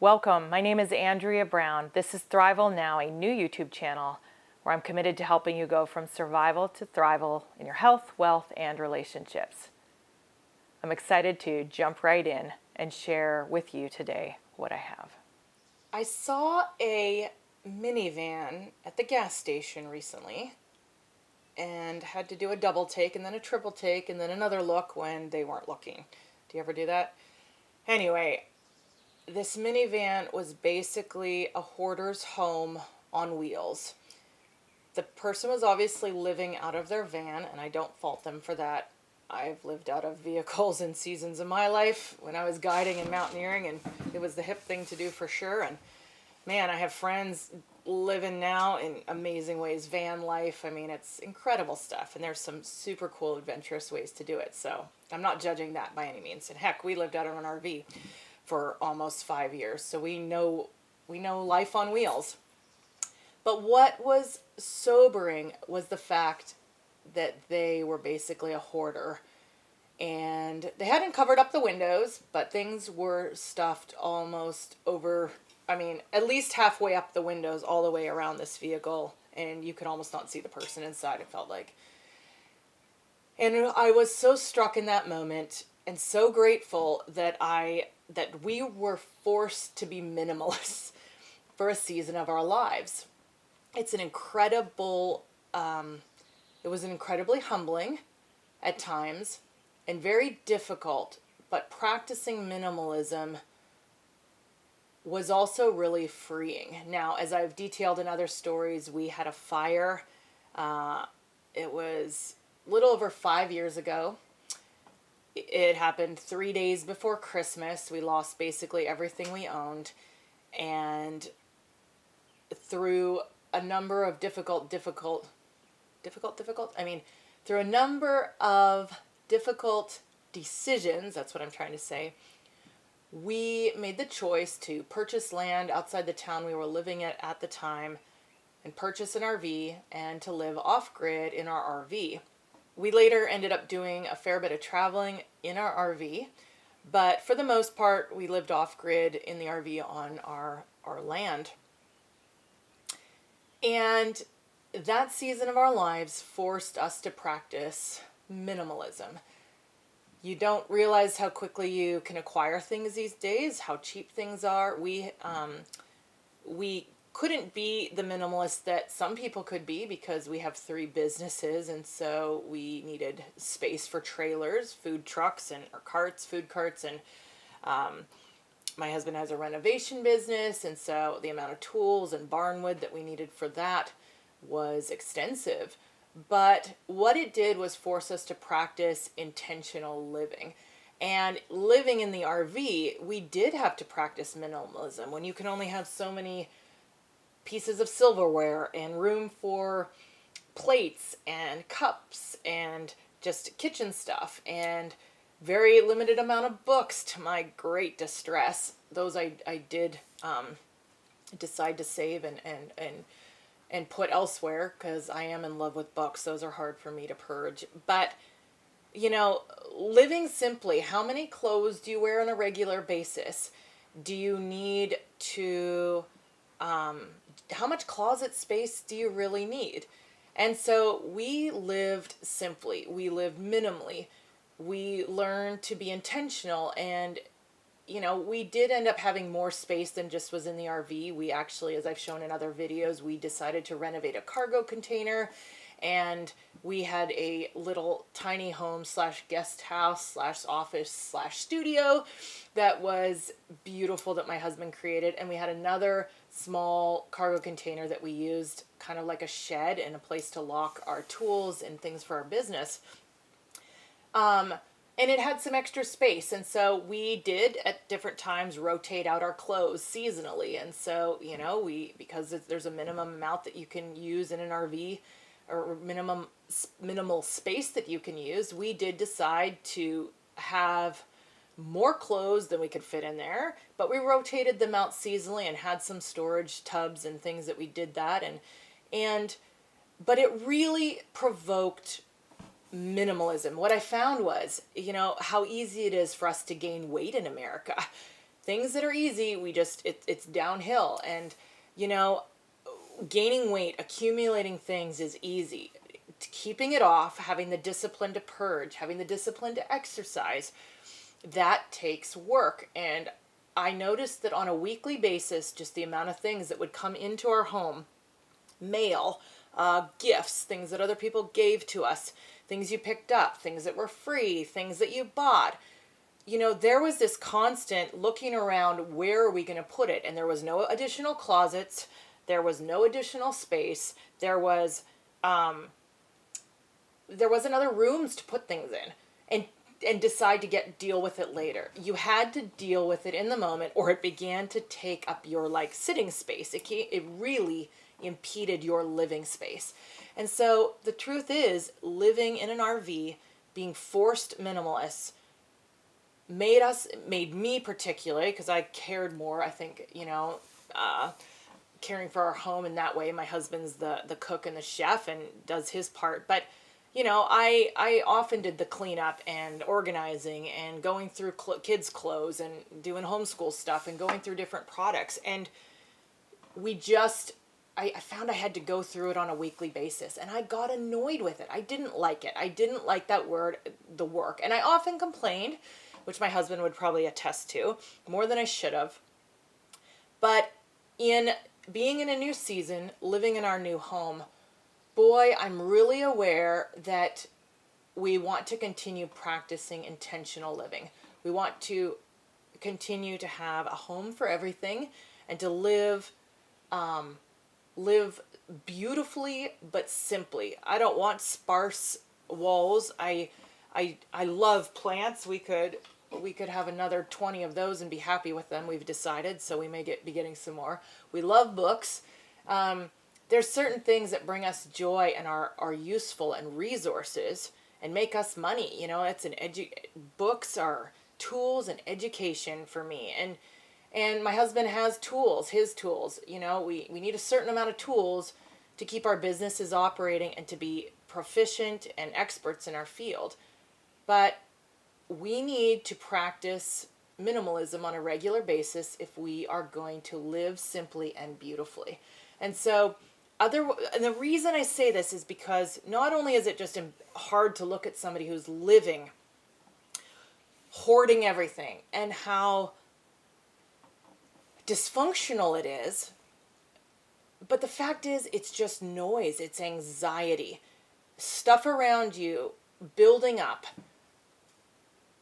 Welcome, my name is Andrea Brown. This is Thrival Now, a new YouTube channel where I'm committed to helping you go from survival to thrival in your health, wealth, and relationships. I'm excited to jump right in and share with you today what I have. I saw a minivan at the gas station recently and had to do a double take and then a triple take and then another look when they weren't looking. Do you ever do that? Anyway, this minivan was basically a hoarder's home on wheels. The person was obviously living out of their van, and I don't fault them for that. I've lived out of vehicles in seasons of my life when I was guiding and mountaineering, and it was the hip thing to do for sure. And man, I have friends living now in amazing ways, van life. I mean, it's incredible stuff, and there's some super cool, adventurous ways to do it. So I'm not judging that by any means. And heck, we lived out of an RV for almost 5 years, so we know life on wheels. But what was sobering was the fact that they were basically a hoarder. And they hadn't covered up the windows, but things were stuffed almost over, at least halfway up the windows, all the way around this vehicle. And you could almost not see the person inside, it felt like. And I was so struck in that moment and so grateful that we were forced to be minimalists for a season of our lives. It's an incredible, it was incredibly humbling at times and very difficult, but practicing minimalism was also really freeing. Now, as I've detailed in other stories, we had a fire. It was a little over 5 years ago. It happened 3 days before Christmas. We lost basically everything we owned. And through a number of through a number of difficult decisions, that's what I'm trying to say, we made the choice to purchase land outside the town we were living at the time and purchase an RV and to live off-grid in our RV. We later ended up doing a fair bit of traveling in our RV, but for the most part, we lived off-grid in the RV on our land. And that season of our lives forced us to practice minimalism. You don't realize how quickly you can acquire things these days, how cheap things are. We couldn't be the minimalist that some people could be because we have 3 businesses, and so we needed space for trailers, food trucks, and food carts, and my husband has a renovation business, and so the amount of tools and barnwood that we needed for that was extensive. But what it did was force us to practice intentional living. And living in the RV, we did have to practice minimalism. When you can only have so many pieces of silverware and room for plates and cups and just kitchen stuff and very limited amount of books, to my great distress. Those I did decide to save and put elsewhere because I am in love with books. Those are hard for me to purge. But, living simply, how many clothes do you wear on a regular basis? Do you need to, how much closet space do you really need? And so we lived simply. We lived minimally. We learned to be intentional, and we did end up having more space than just was in the RV. We actually, as I've shown in other videos, we decided to renovate a cargo container, and we had a little tiny home / guest house / office / studio that was beautiful that my husband created. And we had another small cargo container that we used kind of like a shed and a place to lock our tools and things for our business. And it had some extra space. And so we did at different times rotate out our clothes seasonally. And so, because there's a minimum amount that you can use in an RV or minimal space that you can use, we did decide to have more clothes than we could fit in there, but we rotated them out seasonally and had some storage tubs and things that we did that. But it really provoked minimalism. What I found was, how easy it is for us to gain weight in America. things that are easy, it's downhill. And, you know, gaining weight, accumulating things is easy. Keeping it off, having the discipline to purge, having the discipline to exercise, that takes work. And I noticed that on a weekly basis, just the amount of things that would come into our home, mail, gifts, things that other people gave to us, things you picked up, things that were free, things that you bought. You know, there was this constant looking around, where are we going to put it? And there was no additional closets. There was no additional space. There wasn't other rooms to put things in and decide to deal with it later. You had to deal with it in the moment, or it began to take up your sitting space. It really impeded your living space. And so the truth is, living in an RV, being forced minimalists, made me particularly, because I cared more, I think, caring for our home in that way. My husband's the cook and the chef and does his part, but I often did the cleanup and organizing and going through kids' clothes and doing homeschool stuff and going through different products. And I found I had to go through it on a weekly basis, and I got annoyed with it. I didn't like it. I didn't like that word, the work. And I often complained, which my husband would probably attest to, more than I should have. But in being in a new season, living in our new home, boy, I'm really aware that we want to continue practicing intentional living. We want to continue to have a home for everything and to live beautifully but simply. I don't want sparse walls. I love plants. We could have another 20 of those and be happy with them, we've decided, so we may be getting some more. We love books. There's certain things that bring us joy and are useful and resources and make us money. Books are tools and education for me. And my husband has tools, his tools. We need a certain amount of tools to keep our businesses operating and to be proficient and experts in our field. But we need to practice minimalism on a regular basis if we are going to live simply and beautifully. And so and the reason I say this is because not only is it just hard to look at somebody who's living, hoarding everything, and how dysfunctional it is, but the fact is, it's just noise, it's anxiety. Stuff around you building up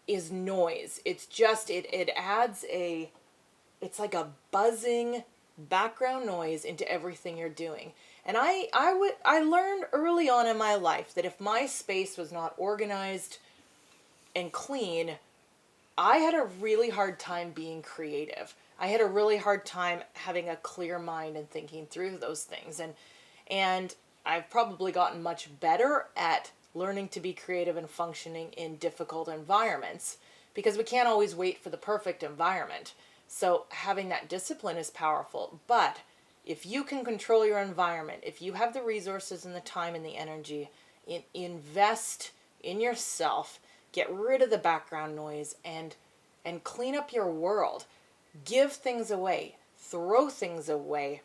is noise. It's just, it adds it's like a buzzing background noise into everything you're doing. And I learned early on in my life that if my space was not organized and clean, I had a really hard time being creative. I had a really hard time having a clear mind and thinking through those things. And I've probably gotten much better at learning to be creative and functioning in difficult environments, because we can't always wait for the perfect environment. So having that discipline is powerful. But if you can control your environment, if you have the resources and the time and the energy, invest in yourself, get rid of the background noise, and clean up your world. Give things away, throw things away,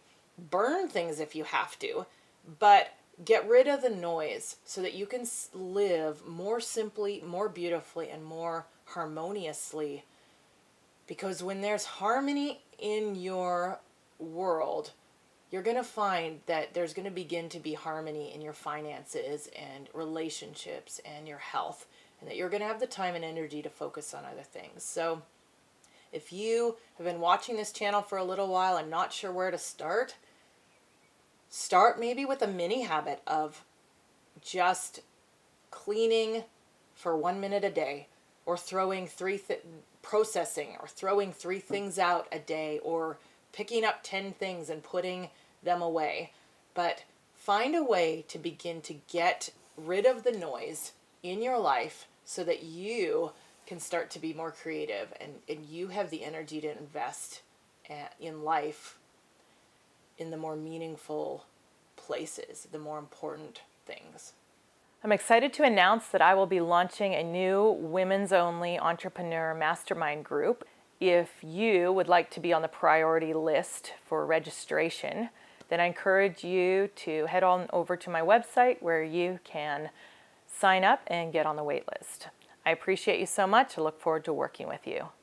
burn things if you have to, but get rid of the noise so that you can live more simply, more beautifully, and more harmoniously. Because when there's harmony in your world, you're going to find that there's going to begin to be harmony in your finances and relationships and your health, and that you're going to have the time and energy to focus on other things. So if you have been watching this channel for a little while and not sure where to start maybe with a mini habit of just cleaning for 1 minute a day, or throwing processing, or throwing 3 things out a day, or picking up 10 things and putting them away. But find a way to begin to get rid of the noise in your life so that you can start to be more creative, and you have the energy to invest in life in the more meaningful places, the more important things. I'm excited to announce that I will be launching a new women's only entrepreneur mastermind group. If you would like to be on the priority list for registration, then I encourage you to head on over to my website where you can sign up and get on the wait list. I appreciate you so much. I look forward to working with you.